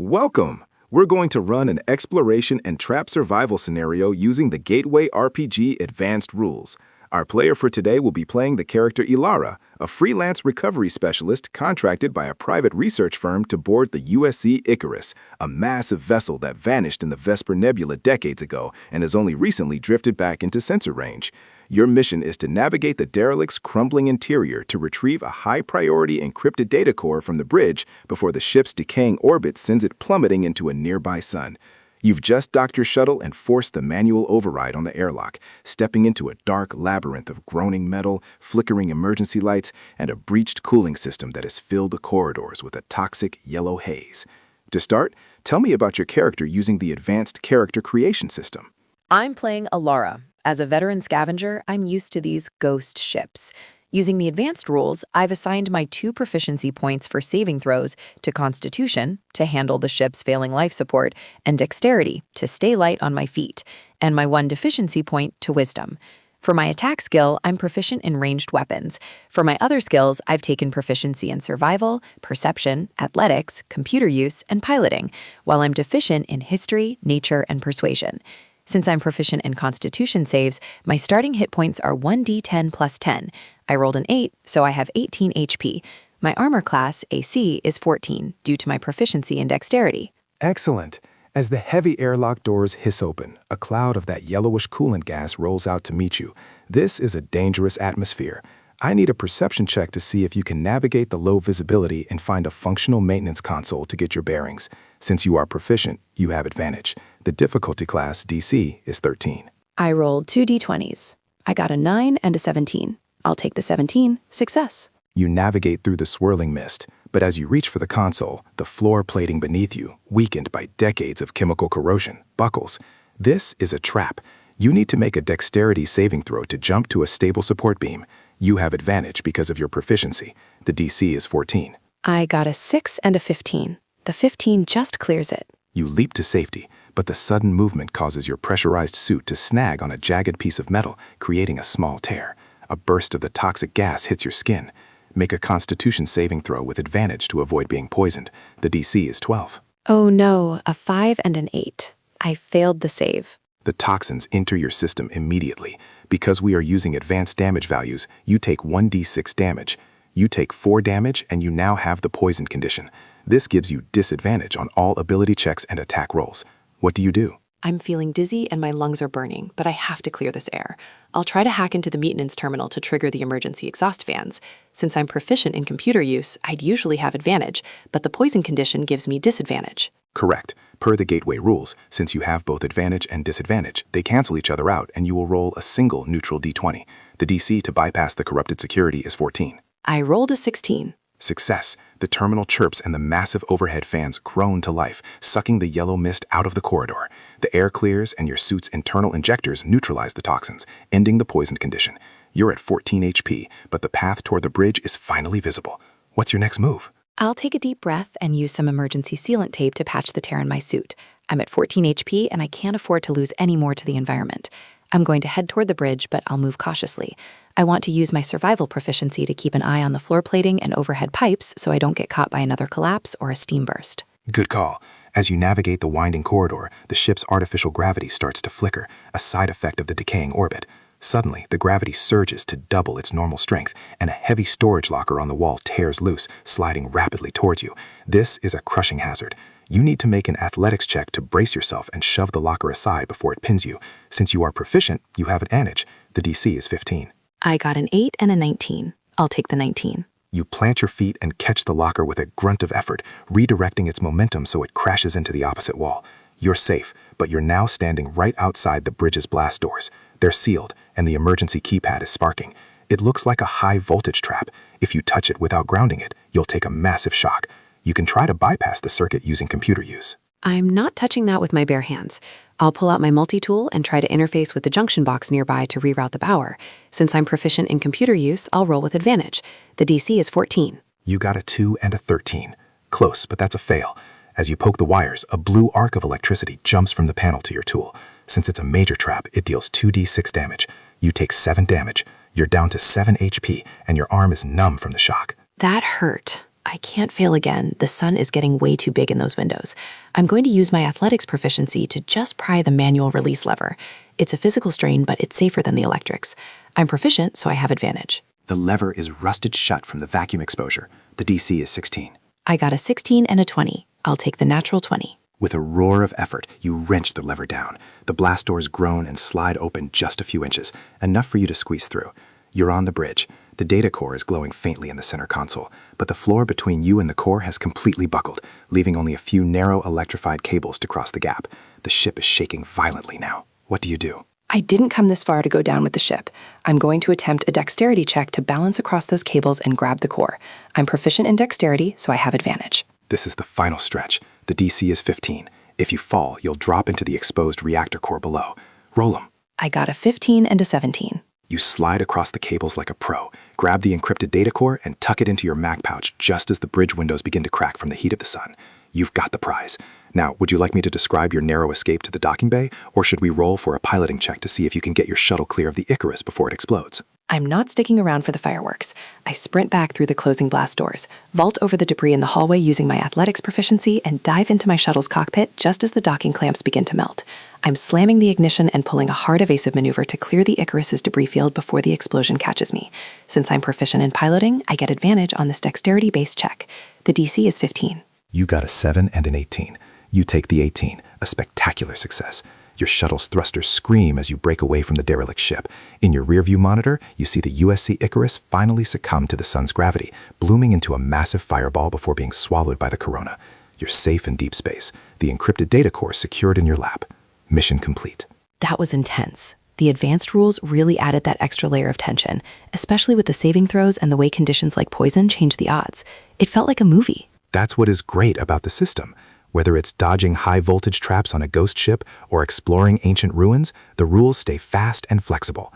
Welcome! We're going to run an exploration and trap survival scenario using the Gateway RPG Advanced Rules. Our player for today will be playing the character Elara, a freelance recovery specialist contracted by a private research firm to board the USC Icarus, a massive vessel that vanished in the Vesper Nebula decades ago and has only recently drifted back into sensor range. Your mission is to navigate the derelict's crumbling interior to retrieve a high-priority encrypted data core from the bridge before the ship's decaying orbit sends it plummeting into a nearby sun. You've just docked your shuttle and forced the manual override on the airlock, stepping into a dark labyrinth of groaning metal, flickering emergency lights, and a breached cooling system that has filled the corridors with a toxic yellow haze. To start, tell me about your character using the advanced character creation system. I'm playing Elara. As a veteran scavenger, I'm used to these ghost ships. Using the advanced rules, I've assigned my 2 proficiency points for saving throws to Constitution, to handle the ship's failing life support, and Dexterity, to stay light on my feet, and my 1 deficiency point to Wisdom. For my attack skill, I'm proficient in ranged weapons. For my other skills, I've taken proficiency in Survival, Perception, Athletics, Computer Use, and Piloting, while I'm deficient in History, Nature, and Persuasion. Since I'm proficient in Constitution saves, my starting hit points are 1d10 plus 10. I rolled an 8, so I have 18 HP. My armor class, AC, is 14, due to my proficiency in Dexterity. Excellent. As the heavy airlock doors hiss open, a cloud of that yellowish coolant gas rolls out to meet you. This is a dangerous atmosphere. I need a perception check to see if you can navigate the low visibility and find a functional maintenance console to get your bearings. Since you are proficient, you have advantage. The difficulty class, DC, is 13. I rolled 2 d20s. I got a 9 and a 17. I'll take the 17. Success. You navigate through the swirling mist, but as you reach for the console, the floor plating beneath you, weakened by decades of chemical corrosion, buckles. This is a trap. You need to make a dexterity saving throw to jump to a stable support beam. You have advantage because of your proficiency. The DC is 14. I got a 6 and a 15. The 15 just clears it. You leap to safety, but the sudden movement causes your pressurized suit to snag on a jagged piece of metal, creating a small tear. A burst of the toxic gas hits your skin. Make a Constitution saving throw with advantage to avoid being poisoned. The DC is 12. Oh no, a 5 and an 8. I failed the save. The toxins enter your system immediately. Because we are using advanced damage values, you take 1d6 damage. You take 4 damage and you now have the poison condition. This gives you disadvantage on all ability checks and attack rolls. What do you do? I'm feeling dizzy and my lungs are burning, but I have to clear this air. I'll try to hack into the maintenance terminal to trigger the emergency exhaust fans. Since I'm proficient in computer use, I'd usually have advantage, but the poison condition gives me disadvantage. Correct. Per the Gateway rules, since you have both advantage and disadvantage, they cancel each other out and you will roll a single neutral d20. The DC to bypass the corrupted security is 14. I rolled a 16. Success. The terminal chirps and the massive overhead fans groan to life, sucking the yellow mist out of the corridor. The air clears and your suit's internal injectors neutralize the toxins, ending the poisoned condition. You're at 14 HP, but the path toward the bridge is finally visible. What's your next move? I'll take a deep breath and use some emergency sealant tape to patch the tear in my suit. I'm at 14 HP and I can't afford to lose any more to the environment. I'm going to head toward the bridge, but I'll move cautiously. I want to use my survival proficiency to keep an eye on the floor plating and overhead pipes so I don't get caught by another collapse or a steam burst. Good call. As you navigate the winding corridor, the ship's artificial gravity starts to flicker, a side effect of the decaying orbit. Suddenly, the gravity surges to double its normal strength, and a heavy storage locker on the wall tears loose, sliding rapidly towards you. This is a crushing hazard. You need to make an athletics check to brace yourself and shove the locker aside before it pins you. Since you are proficient, you have advantage. The DC is 15. I got an 8 and a 19. I'll take the 19. You plant your feet and catch the locker with a grunt of effort, redirecting its momentum so it crashes into the opposite wall. You're safe, but you're now standing right outside the bridge's blast doors. They're sealed, and the emergency keypad is sparking. It looks like a high-voltage trap. If you touch it without grounding it, you'll take a massive shock. You can try to bypass the circuit using computer use. I'm not touching that with my bare hands. I'll pull out my multi-tool and try to interface with the junction box nearby to reroute the power. Since I'm proficient in computer use, I'll roll with advantage. The DC is 14. You got a 2 and a 13. Close, but that's a fail. As you poke the wires, a blue arc of electricity jumps from the panel to your tool. Since it's a major trap, it deals 2d6 damage. You take 7 damage. You're down to 7 HP, and your arm is numb from the shock. That hurt. I can't fail again. The sun is getting way too big in those windows. I'm going to use my athletics proficiency to just pry the manual release lever. It's a physical strain, but it's safer than the electrics. I'm proficient, so I have advantage. The lever is rusted shut from the vacuum exposure. The DC is 16. I got a 16 and a 20. I'll take the natural 20. With a roar of effort, you wrench the lever down. The blast doors groan and slide open just a few inches, enough for you to squeeze through. You're on the bridge. The data core is glowing faintly in the center console, but the floor between you and the core has completely buckled, leaving only a few narrow electrified cables to cross the gap. The ship is shaking violently now. What do you do? I didn't come this far to go down with the ship. I'm going to attempt a dexterity check to balance across those cables and grab the core. I'm proficient in dexterity, so I have advantage. This is the final stretch. The DC is 15. If you fall, you'll drop into the exposed reactor core below. Roll 'em. I got a 15 and a 17. You slide across the cables like a pro, grab the encrypted data core, and tuck it into your Mac pouch just as the bridge windows begin to crack from the heat of the sun. You've got the prize. Now, would you like me to describe your narrow escape to the docking bay, or should we roll for a piloting check to see if you can get your shuttle clear of the Icarus before it explodes? I'm not sticking around for the fireworks. I sprint back through the closing blast doors, vault over the debris in the hallway using my athletics proficiency, and dive into my shuttle's cockpit just as the docking clamps begin to melt. I'm slamming the ignition and pulling a hard evasive maneuver to clear the Icarus's debris field before the explosion catches me. Since I'm proficient in piloting, I get advantage on this dexterity-based check. The DC is 15. You got a 7 and an 18. You take the 18, a spectacular success. Your shuttle's thrusters scream as you break away from the derelict ship. In your rearview monitor, you see the USC Icarus finally succumb to the sun's gravity, blooming into a massive fireball before being swallowed by the corona. You're safe in deep space, the encrypted data core secured in your lap. Mission complete. That was intense. The advanced rules really added that extra layer of tension, especially with the saving throws and the way conditions like poison changed the odds. It felt like a movie. That's what is great about the system. Whether it's dodging high-voltage traps on a ghost ship or exploring ancient ruins, the rules stay fast and flexible.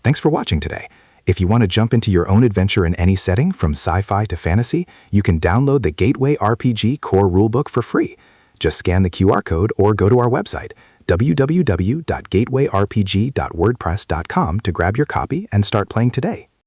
Thanks for watching today. If you want to jump into your own adventure in any setting, from sci-fi to fantasy, you can download the Gateway RPG Core Rulebook for free. Just scan the QR code or go to our website, www.gatewayrpg.wordpress.com, to grab your copy and start playing today.